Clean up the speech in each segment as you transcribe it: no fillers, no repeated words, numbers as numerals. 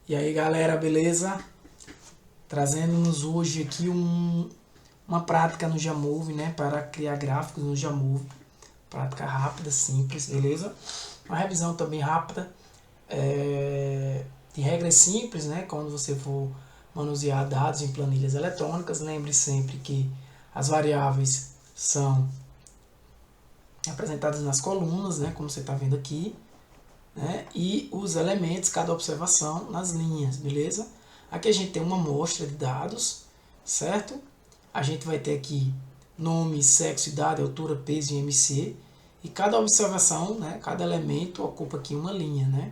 E aí galera, beleza? Trazendo-nos hoje aqui uma prática no Jamove, né? Para criar gráficos no Jamove. Prática rápida, simples, beleza? Uma revisão também rápida de regras simples, né? Quando você for manusear dados em planilhas eletrônicas, lembre sempre que as variáveis são apresentadas nas colunas, né? Como você está vendo aqui. Né? E os elementos, cada observação, nas linhas, beleza? Aqui a gente tem uma amostra de dados, certo? A gente vai ter aqui nome, sexo, idade, altura, peso e IMC. E cada observação, né, cada elemento ocupa aqui uma linha, né?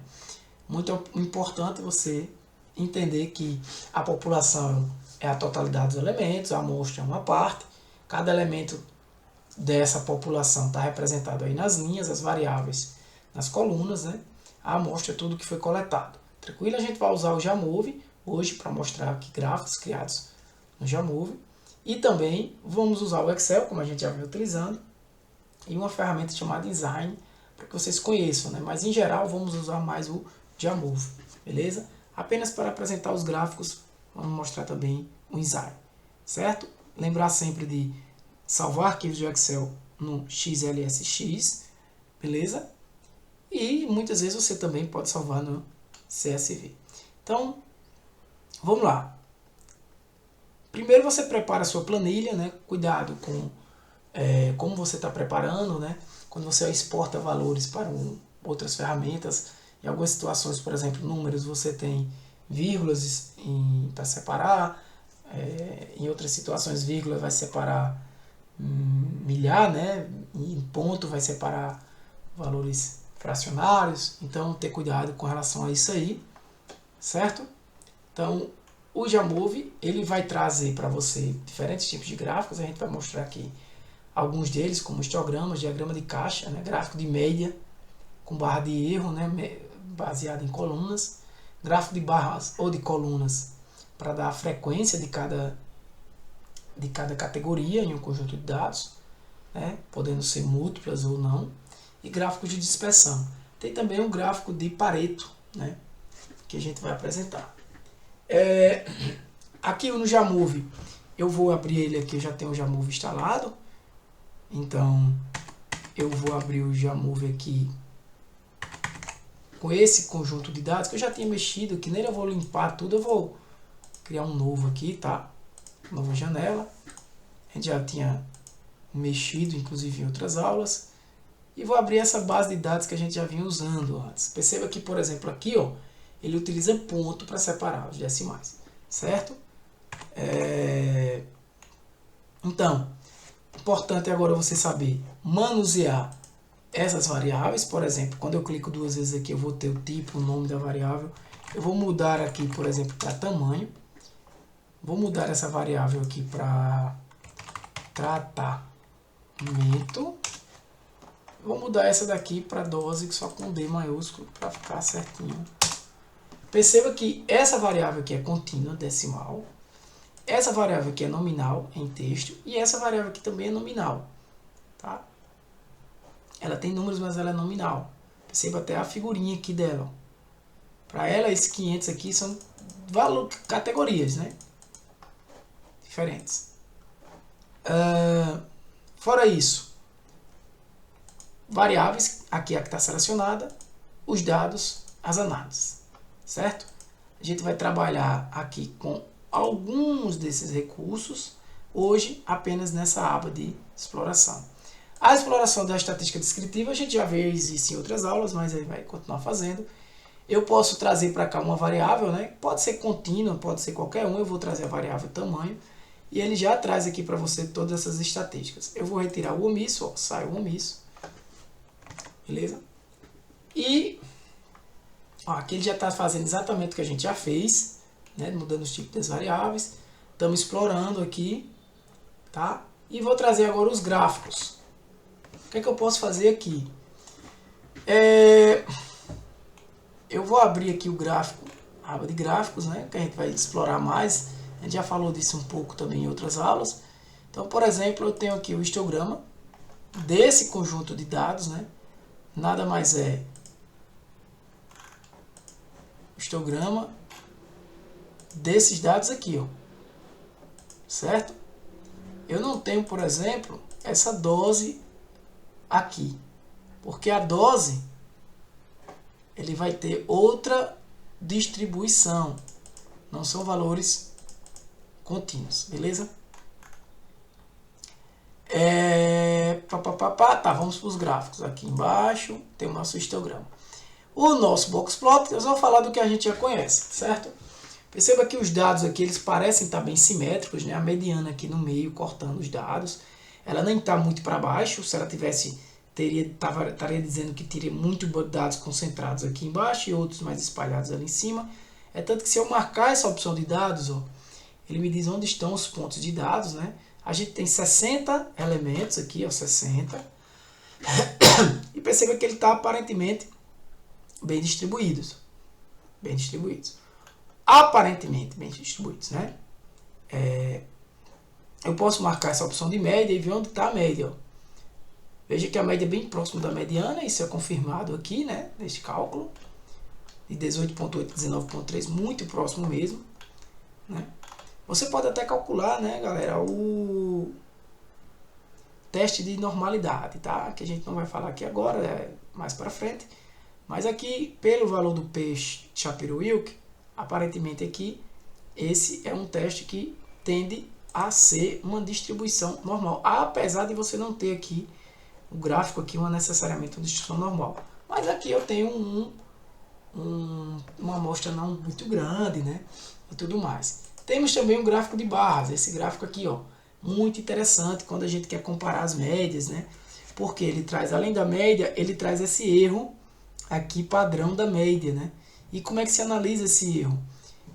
Muito importante você entender que a população é a totalidade dos elementos, a amostra é uma parte. Cada elemento dessa população está representado aí nas linhas, as variáveis nas colunas, né? A amostra é tudo que foi coletado. Tranquilo? A gente vai usar o Jamove hoje para mostrar aqui gráficos criados no Jamove. E também vamos usar o Excel, como a gente já vem utilizando, e uma ferramenta chamada Design, para que vocês conheçam, né? Mas em geral vamos usar mais o Jamove, beleza? Apenas para apresentar os gráficos, vamos mostrar também o Design, certo? Lembrar sempre de salvar arquivos de Excel no XLSX, beleza? E muitas vezes você também pode salvar no CSV. Então, vamos lá. Primeiro você prepara a sua planilha, né? Cuidado com como você está preparando, né? Quando você exporta valores para outras ferramentas, em algumas situações, por exemplo, números, você tem vírgulas para separar, em outras situações, vírgula vai separar milhar, né? Em ponto vai separar valores fracionários, então ter cuidado com relação a isso aí, certo? Então, o Jamove, ele vai trazer para você diferentes tipos de gráficos, a gente vai mostrar aqui alguns deles, como histogramas, diagrama de caixa, né? Gráfico de média, com barra de erro, né? Baseado em colunas, gráfico de barras ou de colunas, para dar a frequência de cada categoria em um conjunto de dados, né? Podendo ser múltiplas ou não, e gráficos de dispersão. Tem também um gráfico de Pareto, né, que a gente vai apresentar. Aqui no Jamove, eu vou abrir ele aqui, eu já tenho o Jamove instalado, então eu vou abrir o Jamove aqui com esse conjunto de dados que eu já tinha mexido, que nele eu vou limpar tudo, eu vou criar um novo aqui, tá? Nova janela, a gente já tinha mexido inclusive em outras aulas. E vou abrir essa base de dados que a gente já vinha usando antes. Perceba que, por exemplo, aqui ó, ele utiliza ponto para separar os decimais, certo? Então, importante agora você saber manusear essas variáveis. Por exemplo, quando eu clico duas vezes aqui, eu vou ter o tipo, o nome da variável. Eu vou mudar aqui, por exemplo, para tamanho. Vou mudar essa variável aqui para tratamento. Vou mudar essa daqui para dose, só com D maiúsculo, para ficar certinho. Perceba que essa variável aqui é contínua, decimal. Essa variável aqui é nominal, em texto. E essa variável aqui também é nominal. Tá? Ela tem números, mas ela é nominal. Perceba até a figurinha aqui dela. Para ela, esses 500 aqui são categorias, né? Diferentes. Fora isso, variáveis, aqui é a que está selecionada, os dados, as análises, certo? A gente vai trabalhar aqui com alguns desses recursos, hoje apenas nessa aba de exploração. A exploração da estatística descritiva a gente já vê, existe em outras aulas, mas aí vai continuar fazendo. Eu posso trazer para cá uma variável, né? Pode ser contínua, pode ser qualquer um, eu vou trazer a variável tamanho, e ele já traz aqui para você todas essas estatísticas. Eu vou retirar o omisso, ó, sai o omisso. Beleza? E ó, aqui ele já está fazendo exatamente o que a gente já fez, né? Mudando os tipos das variáveis. Estamos explorando aqui, tá? E vou trazer agora os gráficos. O que é que eu posso fazer aqui? Eu vou abrir aqui o gráfico, a aba de gráficos, né? Que a gente vai explorar mais. A gente já falou disso um pouco também em outras aulas. Então, por exemplo, eu tenho aqui o histograma desse conjunto de dados, né? Nada mais é histograma desses dados aqui, ó, certo? Eu não tenho, por exemplo, essa dose aqui, porque a dose ele vai ter outra distribuição, não são valores contínuos, beleza? Tá, vamos para os gráficos. Aqui embaixo tem o nosso histograma. O nosso boxplot, nós vamos falar do que a gente já conhece, certo? Perceba que os dados aqui, eles parecem estar bem simétricos, né? A mediana aqui no meio, cortando os dados. Ela nem está muito para baixo. Se ela tivesse, estaria dizendo que teria muitos dados concentrados aqui embaixo e outros mais espalhados ali em cima. É tanto que se eu marcar essa opção de dados, ó, ele me diz onde estão os pontos de dados, né? A gente tem 60 elementos aqui, ó, 60. E perceba que ele está aparentemente bem distribuídos. Bem distribuídos. Aparentemente bem distribuídos, né? Eu posso marcar essa opção de média e ver onde está a média, ó. Veja que a média é bem próxima da mediana, isso é confirmado aqui, né? Neste cálculo. De 18,8 a 19,3, muito próximo mesmo, né? Você pode até calcular, né, galera, o teste de normalidade, tá? Que a gente não vai falar aqui agora, mais para frente. Mas aqui, pelo valor do P Shapiro-Wilk, aparentemente aqui, esse é um teste que tende a ser uma distribuição normal. Apesar de você não ter aqui, o gráfico aqui, necessariamente uma distribuição normal. Mas aqui eu tenho uma amostra não muito grande, né? E tudo mais. Temos também um gráfico de barras. Esse gráfico aqui, ó, muito interessante quando a gente quer comparar as médias, né? Porque ele traz, além da média, ele traz esse erro aqui padrão da média, né? E como é que se analisa esse erro?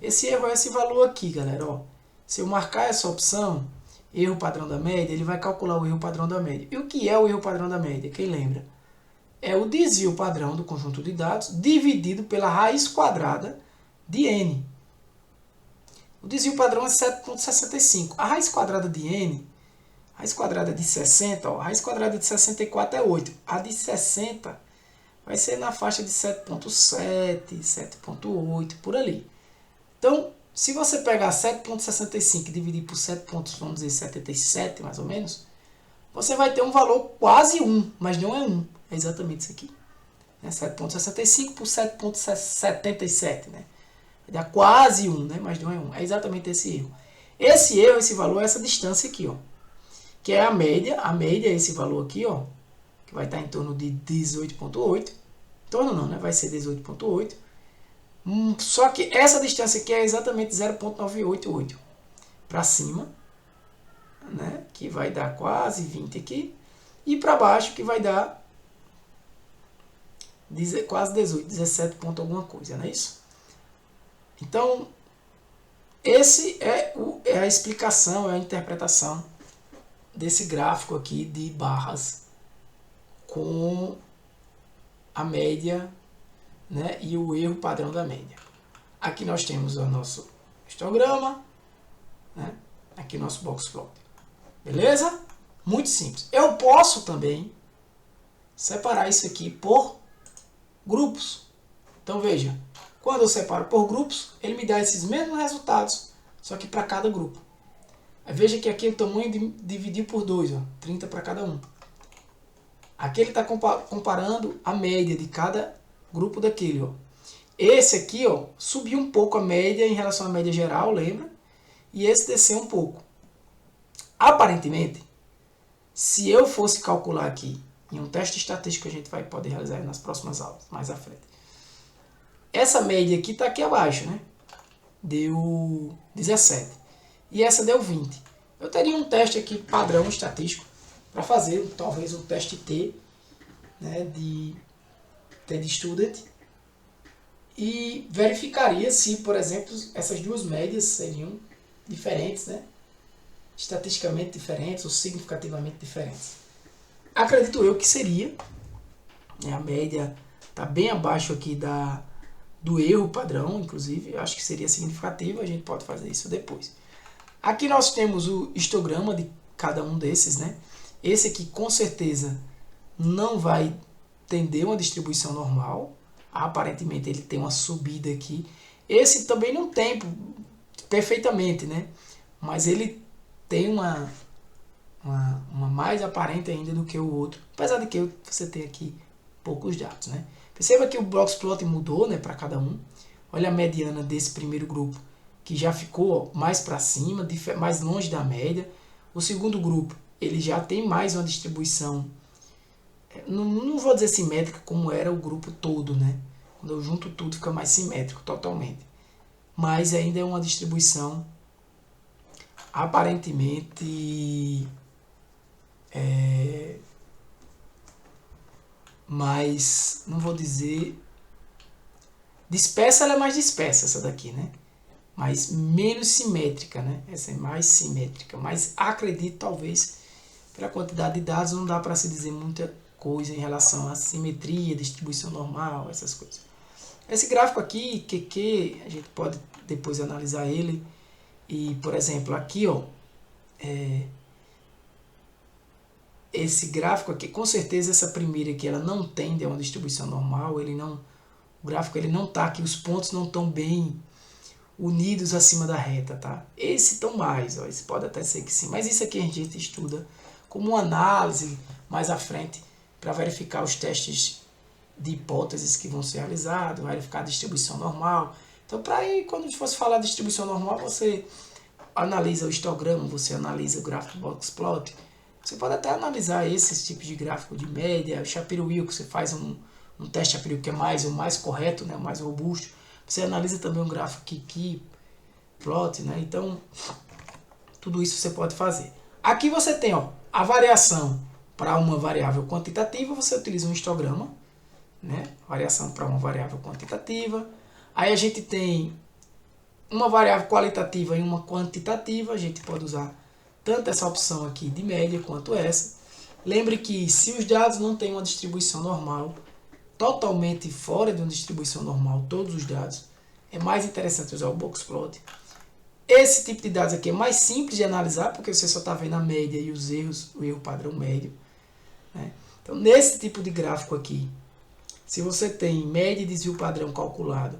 Esse erro é esse valor aqui, galera, ó. Se eu marcar essa opção, erro padrão da média, ele vai calcular o erro padrão da média. E o que é o erro padrão da média? Quem lembra? É o desvio padrão do conjunto de dados dividido pela raiz quadrada de n. O desvio padrão é 7,65. A raiz quadrada de n, raiz quadrada de 60, ó, a raiz quadrada de 64 é 8. A de 60 vai ser na faixa de 7,7, 7,8, por ali. Então, se você pegar 7,65 e dividir por 7,77 mais ou menos, você vai ter um valor quase 1, mas não é 1. É exatamente isso aqui. 7,65 por 7,77, né? Dá quase 1, né? Mas não é 1. É exatamente esse erro. Esse erro, esse valor é essa distância aqui, ó. Que é a média. A média é esse valor aqui, ó. Que vai estar em torno de 18,8. Em torno não, né? Vai ser 18,8. Só que essa distância aqui é exatamente 0,988 para cima, né? Que vai dar quase 20 aqui. E para baixo que vai dar quase 18, 17 ponto alguma coisa, não é isso? Então, esse é a explicação, é a interpretação desse gráfico aqui de barras com a média, né, e o erro padrão da média. Aqui nós temos o nosso histograma, né, aqui nosso boxplot. Beleza? Muito simples. Eu posso também separar isso aqui por grupos. Então veja, quando eu separo por grupos, ele me dá esses mesmos resultados, só que para cada grupo. Veja que aqui o tamanho dividiu por 2, ó, 30 para cada um. Aqui ele está comparando a média de cada grupo daquele. Ó. Esse aqui, ó, subiu um pouco a média em relação à média geral, lembra? E esse desceu um pouco. Aparentemente, se eu fosse calcular aqui, em um teste estatístico que a gente vai poder realizar nas próximas aulas, mais à frente. Essa média aqui está aqui abaixo, né? Deu 17. E essa deu 20. Eu teria um teste aqui padrão estatístico para fazer, talvez um teste T, né, de student, e verificaria se, por exemplo, essas duas médias seriam diferentes, né? Estatisticamente diferentes ou significativamente diferentes. Acredito eu que seria. A média está bem abaixo aqui do erro padrão, inclusive. Eu acho que seria significativo, a gente pode fazer isso depois. Aqui nós temos o histograma de cada um desses, né? Esse aqui com certeza não vai tender uma distribuição normal. Aparentemente ele tem uma subida aqui. Esse também não tem, perfeitamente, né? Mas ele tem uma mais aparente ainda do que o outro, apesar de que você tem aqui poucos dados, né? Perceba que o Boxplot mudou, né, para cada um. Olha a mediana desse primeiro grupo, que já ficou mais para cima, mais longe da média. O segundo grupo, ele já tem mais uma distribuição, não vou dizer simétrica como era o grupo todo, né? Quando eu junto tudo fica mais simétrico totalmente. Mas ainda é uma distribuição aparentemente mais, não vou dizer dispersa, ela é mais dispersa essa daqui, né? Mas menos simétrica, né? Essa é mais simétrica, mas acredito talvez pela quantidade de dados não dá para se dizer muita coisa em relação à simetria, distribuição normal, essas coisas. Esse gráfico aqui, QQ, a gente pode depois analisar ele e, por exemplo, aqui, ó, esse gráfico aqui, com certeza essa primeira aqui, ela não tende a uma distribuição normal, o gráfico ele não está aqui, os pontos não estão bem unidos acima da reta, tá? Esse estão mais, ó, esse pode até ser que sim, mas isso aqui a gente estuda como uma análise mais à frente para verificar os testes de hipóteses que vão ser realizados, verificar a distribuição normal. Então, para aí, quando fosse falar de distribuição normal, você analisa o histograma, você analisa o gráfico do Boxplot, você pode até analisar esses tipos de gráfico de média, o Shapiro-Wilk, você faz um teste Shapiro que é o mais correto, né, o mais robusto. Você analisa também um gráfico QQ plot, né? Então, tudo isso você pode fazer. Aqui você tem, ó, a variação para uma variável quantitativa, você utiliza um histograma, né? Variação para uma variável quantitativa. Aí a gente tem uma variável qualitativa e uma quantitativa, a gente pode usar tanto essa opção aqui de média quanto essa. Lembre que se os dados não têm uma distribuição normal, totalmente fora de uma distribuição normal, todos os dados, é mais interessante usar o Boxplot. Esse tipo de dados aqui é mais simples de analisar, porque você só está vendo a média e os erros, o erro padrão médio, né? Então, nesse tipo de gráfico aqui, se você tem média e desvio padrão calculado,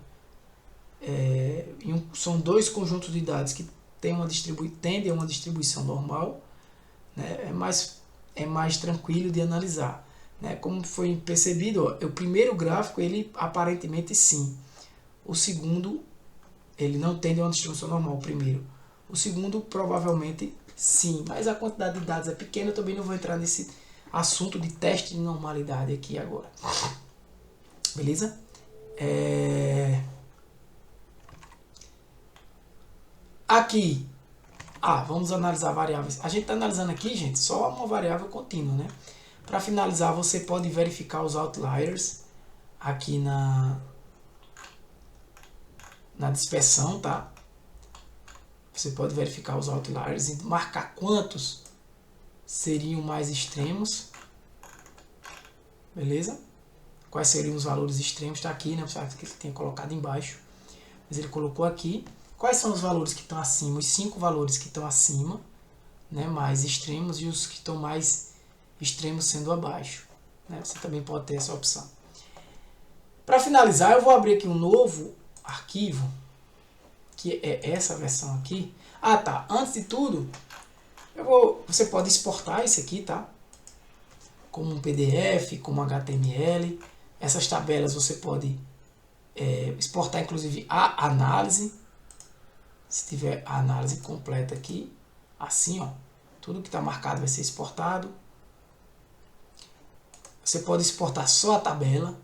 são dois conjuntos de dados que tendem a uma distribuição normal, né? É mais tranquilo de analisar, né? Como foi percebido, ó, o primeiro gráfico, ele aparentemente sim. O segundo, ele não tende a uma distribuição normal, o primeiro. O segundo, provavelmente sim, mas a quantidade de dados é pequena, eu também não vou entrar nesse assunto de teste de normalidade aqui agora. Beleza? Aqui, vamos analisar variáveis. A gente está analisando aqui, gente, só uma variável contínua, né? Para finalizar, você pode verificar os outliers aqui na dispersão, tá? Você pode verificar os outliers e marcar quantos seriam mais extremos, beleza? Quais seriam os valores extremos? Está aqui, né? Apesar que ele tenha colocado embaixo, mas ele colocou aqui. Quais são os valores que estão acima? Os 5 valores que estão acima, né, mais extremos, e os que estão mais extremos sendo abaixo, né? Você também pode ter essa opção. Para finalizar, eu vou abrir aqui um novo arquivo, que é essa versão aqui. Tá. Antes de tudo, você pode exportar isso aqui, tá? Como um PDF, como HTML. Essas tabelas você pode exportar, inclusive, a análise. Se tiver a análise completa aqui, assim, ó, tudo que está marcado vai ser exportado. Você pode exportar só a tabela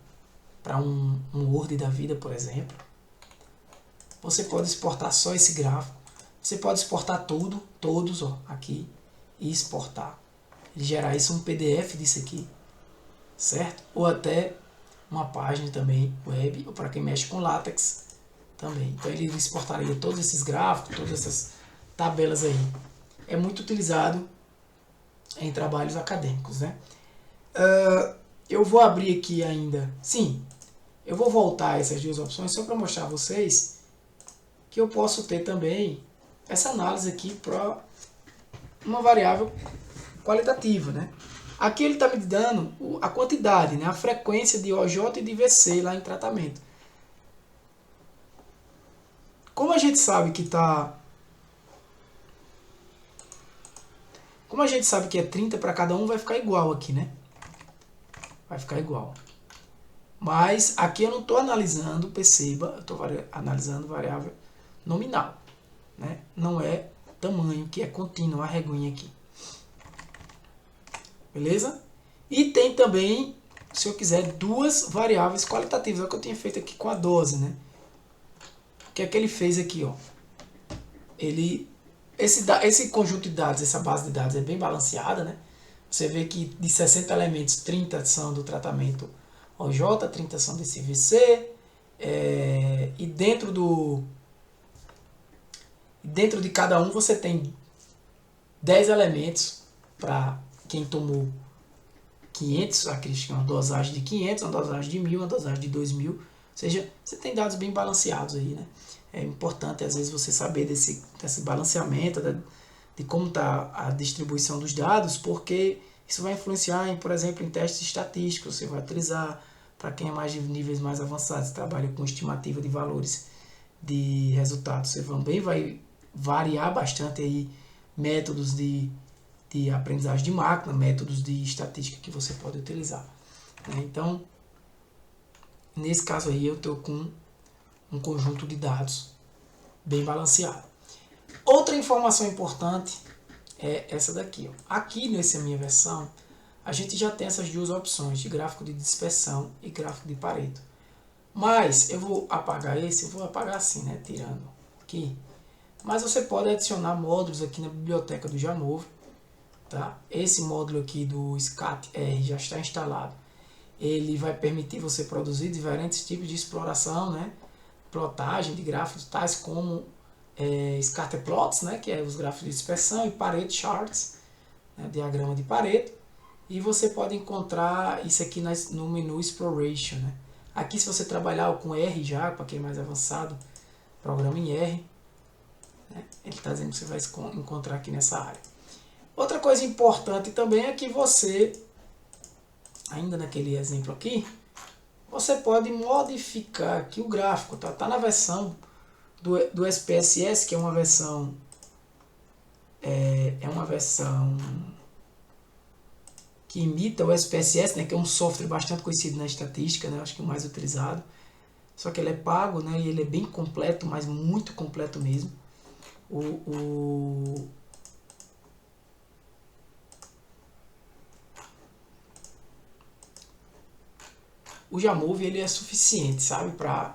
para um Word da vida, por exemplo. Você pode exportar só esse gráfico. Você pode exportar todos, ó, aqui, e exportar. E gerar isso um PDF disso aqui, certo? Ou até uma página também web, ou para quem mexe com látex também. Então ele exportaria todos esses gráficos, todas essas tabelas aí. É muito utilizado em trabalhos acadêmicos, né? Eu vou abrir aqui ainda. Sim, eu vou voltar a essas duas opções só para mostrar a vocês que eu posso ter também essa análise aqui para uma variável qualitativa, né? Aqui ele está me dando a quantidade, né? A frequência de OJ e de VC lá em tratamento. Como a gente sabe que Como a gente sabe que é 30 para cada um, vai ficar igual aqui, né? Vai ficar igual. Mas aqui eu não estou analisando, perceba, eu estou analisando variável nominal, né? Não é tamanho, que é contínuo, a reguinha aqui. Beleza? E tem também, se eu quiser, duas variáveis qualitativas. É o que eu tinha feito aqui com a dose, né? O que é que ele fez aqui, ó? Esse conjunto de dados, essa base de dados é bem balanceada, né? Você vê que de 60 elementos, 30 são do tratamento OJ, 30 são desse CVC, e dentro de cada um você tem 10 elementos para quem tomou 500, aqui é uma dosagem de 500, uma dosagem de 1000, uma dosagem de 2000, ou seja, você tem dados bem balanceados aí, né? É importante às vezes você saber desse balanceamento, de como está a distribuição dos dados, porque isso vai influenciar, por exemplo, em testes estatísticos. Você vai utilizar, para quem é mais de níveis mais avançados, trabalha com estimativa de valores de resultados, você também vai variar bastante aí métodos de aprendizagem de máquina, métodos de estatística que você pode utilizar, né? Então, nesse caso aí, eu estou com um conjunto de dados bem balanceado. Outra informação importante é essa daqui, ó. Aqui nessa minha versão, a gente já tem essas duas opções de gráfico de dispersão e gráfico de Pareto. Mas eu vou apagar esse, eu vou apagar assim, né, tirando aqui. Mas você pode adicionar módulos aqui na biblioteca do Jamove, tá? Esse módulo aqui do SCAT-R já está instalado. Ele vai permitir você produzir diferentes tipos de exploração, né? Plotagem de gráficos, tais como scatter plots, né? Que é os gráficos de dispersão, e Pareto charts, né? Diagrama de Pareto. E você pode encontrar isso aqui no menu Exploration, né? Aqui, se você trabalhar com R já, para quem é mais avançado, programa em R, né? Ele está dizendo que você vai encontrar aqui nessa área. Outra coisa importante também é que você, ainda naquele exemplo aqui, você pode modificar aqui o gráfico, tá? Tá na versão do SPSS, que é uma versão que imita o SPSS, né? Que é um software bastante conhecido na estatística, né? Acho que é o mais utilizado. Só que ele é pago, né? E ele é bem completo, mas muito completo mesmo. O Jamove, ele é suficiente, sabe, para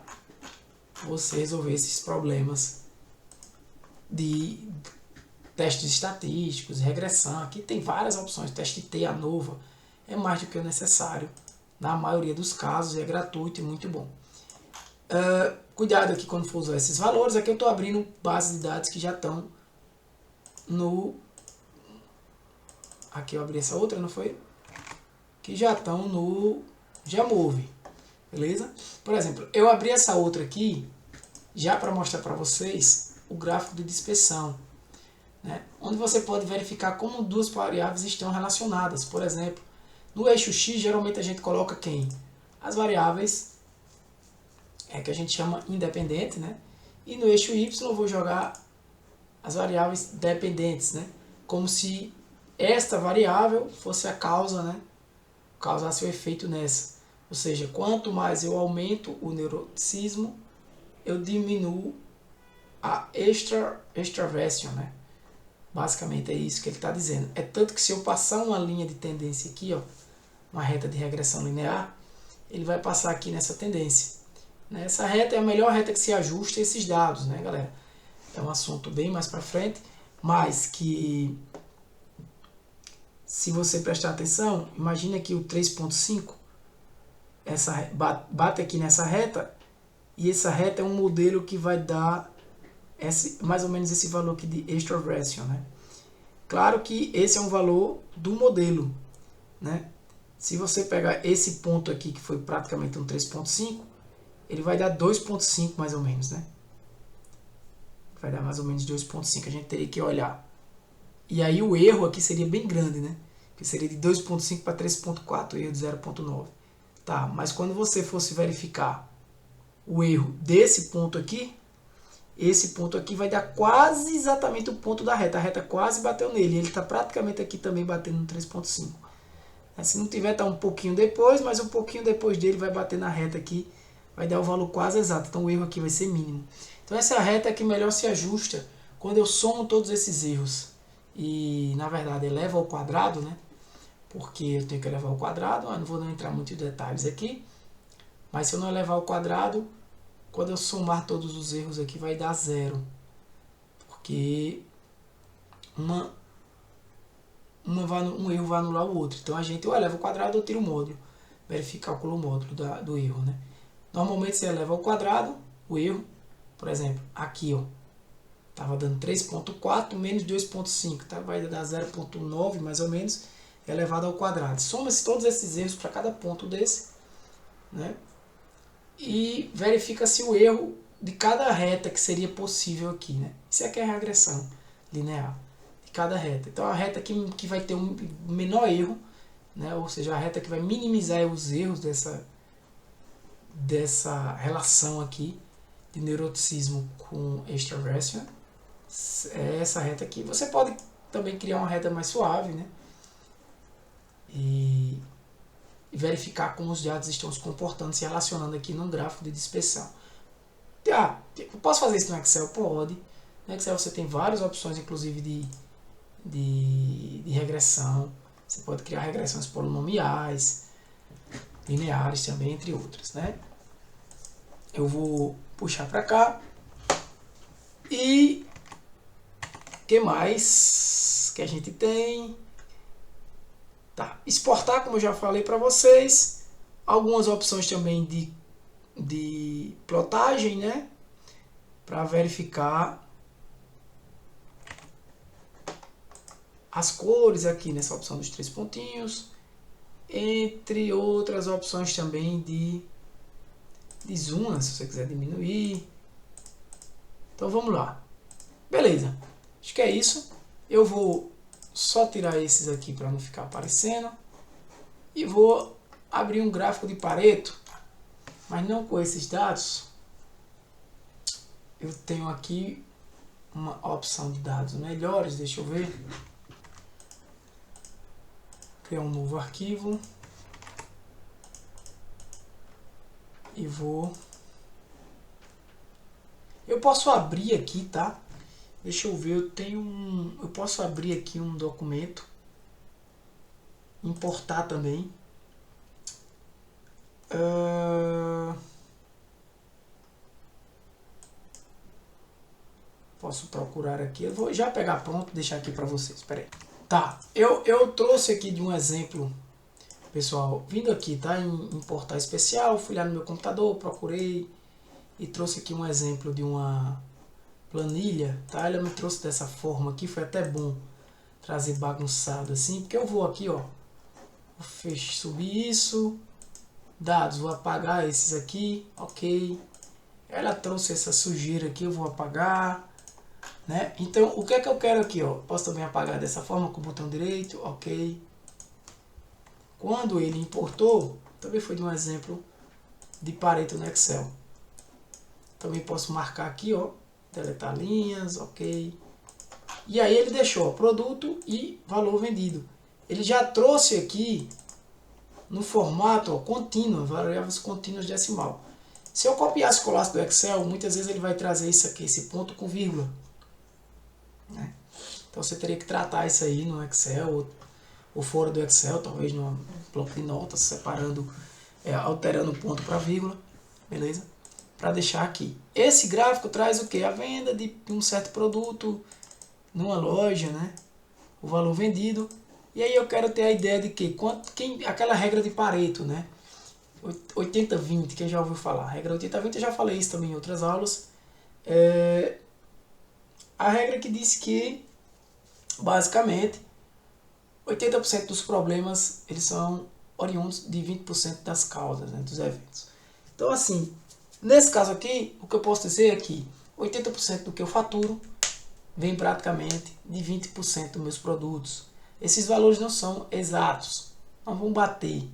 você resolver esses problemas de testes estatísticos, regressão. Aqui tem várias opções, teste T, ANOVA, é mais do que o necessário na maioria dos casos, é gratuito e muito bom. Cuidado aqui quando for usar esses valores. Aqui eu estou abrindo bases de dados que já estão no... Aqui eu abri essa outra, não foi? Que já estão no Jamove, beleza? Por exemplo, eu abri essa outra aqui já para mostrar para vocês o gráfico de dispersão, né? Onde você pode verificar como duas variáveis estão relacionadas. Por exemplo, no eixo X, geralmente a gente coloca quem? As variáveis que a gente chama independente, né? E no eixo Y eu vou jogar as variáveis dependentes, né? Como se esta variável fosse a causa, né? Causasse o efeito nessa. Ou seja, quanto mais eu aumento o neuroticismo, eu diminuo a extraversion, né? Basicamente é isso que ele está dizendo. É tanto que se eu passar uma linha de tendência aqui, ó, uma reta de regressão linear, ele vai passar aqui nessa tendência. Essa reta é a melhor reta que se ajusta a esses dados, né, galera? É um assunto bem mais para frente, mas que, se você prestar atenção, imagina que o 3.5 bate aqui nessa reta, e essa reta é um modelo que vai dar mais ou menos esse valor aqui de extraversion, né? Claro que esse é um valor do modelo, né? Se você pegar esse ponto aqui, que foi praticamente um 3.5, ele vai dar 2.5 mais ou menos, né? Vai dar mais ou menos 2.5, a gente teria que olhar. E aí o erro aqui seria bem grande, né? Que seria de 2.5 para 3.4, erro de 0.9. Tá, mas quando você fosse verificar o erro desse ponto aqui, esse ponto aqui vai dar quase exatamente o ponto da reta. A reta quase bateu nele. Ele está praticamente aqui também batendo no 3.5. Se não tiver, tá um pouquinho depois, mas um pouquinho depois dele vai bater na reta aqui. Vai dar o valor quase exato. Então o erro aqui vai ser mínimo. Então essa é a reta que melhor se ajusta quando eu somo todos esses erros. E na verdade elevo ao quadrado, né? Porque eu tenho que elevar ao quadrado. Eu não vou entrar muito em detalhes aqui. Mas se eu não elevar ao quadrado, quando eu somar todos os erros aqui vai dar zero. Porque um erro vai anular o outro. Então a gente ou eleva ao quadrado ou tira o módulo. Verifica, calcula o módulo do erro, né? Normalmente você eleva ao quadrado o erro. Por exemplo, aqui, ó. Estava dando 3.4 menos 2.5. Tá? Vai dar 0.9 mais ou menos elevado ao quadrado. Soma-se todos esses erros para cada ponto desse, né? E verifica-se o erro de cada reta que seria possível aqui, né? Isso aqui é a regressão linear de cada reta. Então a reta que vai ter um menor erro, né? Ou seja, a reta que vai minimizar os erros dessa relação aqui de neuroticismo com extraversion, é essa reta aqui. Você pode também criar uma reta mais suave, né? E verificar como os dados estão se comportando, se relacionando aqui num gráfico de dispersão. Eu posso fazer isso no Excel? Pode. No Excel você tem várias opções, inclusive de regressão. Você pode criar regressões polinomiais, lineares também, entre outras, né? Eu vou puxar para cá. E o que mais que a gente tem? Tá, exportar, como eu já falei para vocês, algumas opções também de plotagem, né, para verificar as cores aqui nessa opção dos 3 pontinhos, entre outras opções também de zoom, se você quiser diminuir. Então vamos lá, beleza, acho que é isso. Eu vou só tirar esses aqui para não ficar aparecendo. E vou abrir um gráfico de Pareto, mas não com esses dados. Eu tenho aqui uma opção de dados melhores, deixa eu ver. Criar um novo arquivo. E eu posso abrir aqui, tá? Deixa eu ver, eu posso abrir aqui um documento, importar também. Posso procurar aqui, eu vou já pegar pronto, deixar aqui para vocês, espera aí. Tá, eu trouxe aqui de um exemplo, pessoal, vindo aqui, tá, em importar especial, fui lá no meu computador, procurei e trouxe aqui um exemplo de uma planilha, tá? Ela me trouxe dessa forma aqui, foi até bom trazer bagunçado assim, porque eu vou aqui, ó, vou subir isso, dados, vou apagar esses aqui, ok. Ela trouxe essa sujeira aqui, eu vou apagar, né? Então, o que é que eu quero aqui, ó? Posso também apagar dessa forma com o botão direito, ok. Quando ele importou, também foi de um exemplo de Pareto no Excel. Também posso marcar aqui, ó, deletar linhas, ok. E aí ele deixou ó, produto e valor vendido. Ele já trouxe aqui no formato ó, contínuo, variáveis contínuas decimal. Se eu copiasse e colasse do Excel, muitas vezes ele vai trazer isso aqui, esse ponto com vírgula, né? Então você teria que tratar isso aí no Excel ou fora do Excel, talvez num bloco de notas, separando, alterando o ponto para vírgula, beleza? Para deixar aqui. Esse gráfico traz o que? A venda de um certo produto numa loja, né? O valor vendido. E aí eu quero ter a ideia de que aquela regra de Pareto, né? 80-20, quem já ouviu falar. A regra 80-20, eu já falei isso também em outras aulas. A regra que diz que, basicamente, 80% dos problemas eles são oriundos de 20% das causas, né, dos eventos. Então, assim, nesse caso aqui, o que eu posso dizer é que 80% do que eu faturo vem praticamente de 20% dos meus produtos. Esses valores não são exatos, não vão bater,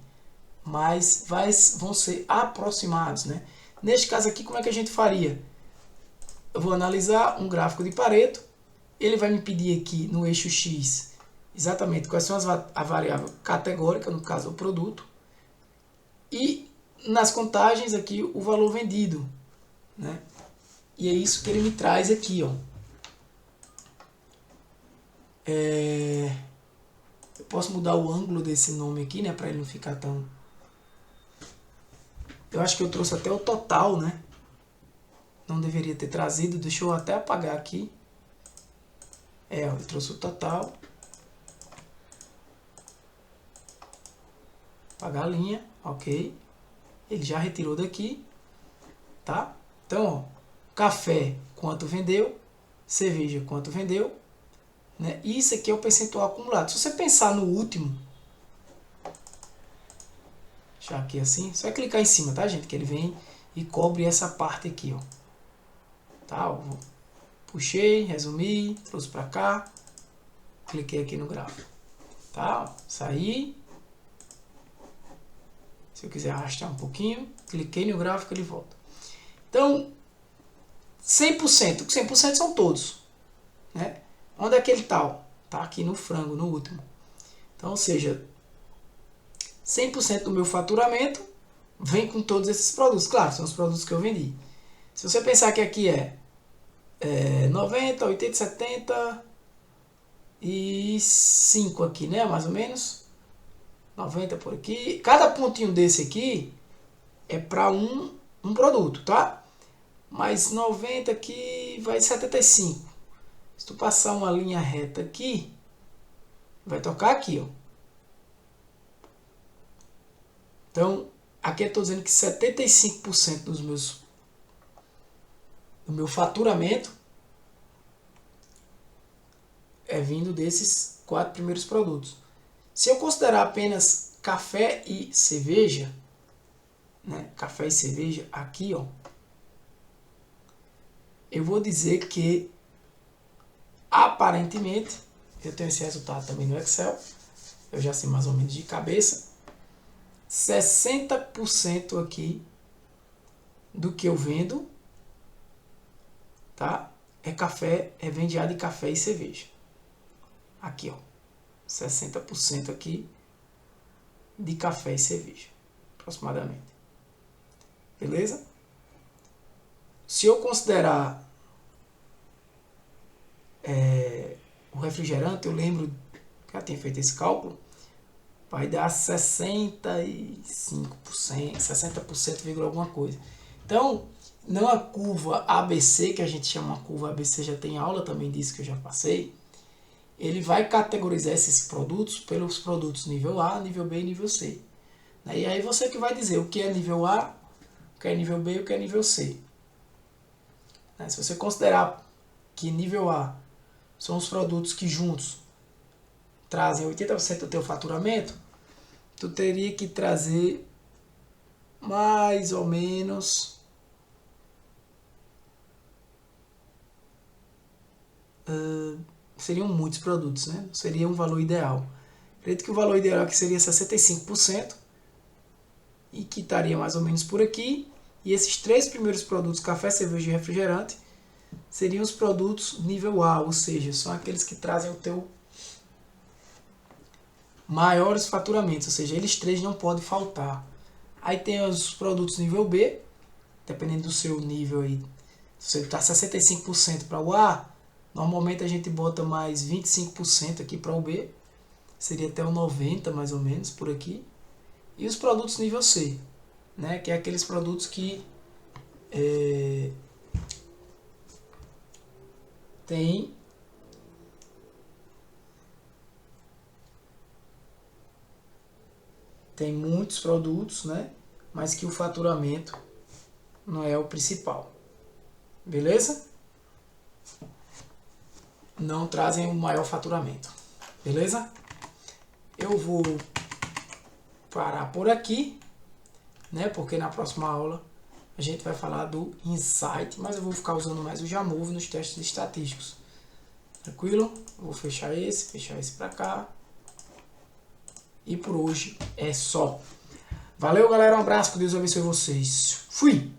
mas vão ser aproximados, né? Neste caso aqui, como é que a gente faria? eu vou analisar um gráfico de Pareto. Ele vai me pedir aqui no eixo X exatamente quais são a variável categórica, no caso o produto. E nas contagens aqui o valor vendido, né? E é isso que ele me traz aqui, ó. Eu posso mudar o ângulo desse nome aqui, né, para ele não ficar tão... Eu acho que eu trouxe até o total, né? Não deveria ter trazido, deixa eu até apagar aqui. Ó, eu trouxe o total. Apagar a linha, ok. Ele já retirou daqui, tá? Então, ó, café, quanto vendeu, cerveja, quanto vendeu, né? E isso aqui é o percentual acumulado. Se você pensar no último, deixar aqui assim, só clicar em cima, tá, gente? Que ele vem e cobre essa parte aqui, ó. Tá? Eu puxei, resumi, trouxe para cá, cliquei aqui no gráfico, tá? Saí. Se eu quiser arrastar um pouquinho, cliquei no gráfico, ele volta. Então, 100%, 100% são todos, né? Onde é que ele tá? Tá aqui no frango, no último. Então, ou seja, 100% do meu faturamento vem com todos esses produtos. Claro, são os produtos que eu vendi. Se você pensar que aqui é 90, 80, 70 e 5 aqui, né? Mais ou menos. 90 por aqui. Cada pontinho desse aqui é para um produto, tá? Mas 90 aqui vai 75. Se tu passar uma linha reta aqui, vai tocar aqui, ó. Então, aqui eu estou dizendo que 75% do meu faturamento é vindo desses 4 primeiros produtos. Se eu considerar apenas café e cerveja, né? Café e cerveja aqui, ó, eu vou dizer que aparentemente, eu tenho esse resultado também no Excel, eu já sei mais ou menos de cabeça, 60% aqui do que eu vendo, tá? É café, é vendeado de café e cerveja. Aqui, ó, 60% aqui de café e cerveja, aproximadamente. Beleza? Se eu considerar o refrigerante, eu lembro que já tinha feito esse cálculo, vai dar 65%, 60%, alguma coisa. Então, não a curva ABC, que a gente chama uma curva ABC, já tem aula também disso que eu já passei, ele vai categorizar esses produtos pelos produtos nível A, nível B e nível C. E aí você que vai dizer o que é nível A, o que é nível B e o que é nível C. Se você considerar que nível A são os produtos que juntos trazem 80% do teu faturamento, tu teria que trazer mais ou menos seriam muitos produtos, né? Seria um valor ideal. Acredito que o valor ideal aqui seria 65% e que estaria mais ou menos por aqui. E esses 3 primeiros produtos, café, cerveja e refrigerante, seriam os produtos nível A, ou seja, são aqueles que trazem o teu maiores faturamentos, ou seja, eles 3 não podem faltar. Aí tem os produtos nível B, dependendo do seu nível aí. Se você está 65% para o A, normalmente a gente bota mais 25% aqui para o B, seria até o 90% mais ou menos por aqui. E os produtos nível C, né, que é aqueles produtos que tem muitos produtos, né, mas que o faturamento não é o principal. Beleza? Não trazem o maior faturamento. Beleza? Eu vou parar por aqui, né? Porque na próxima aula a gente vai falar do Insight, mas eu vou ficar usando mais o Jamove nos testes estatísticos. Tranquilo? Vou fechar esse para cá. E por hoje é só. Valeu, galera. Um abraço. Que Deus abençoe vocês. Fui!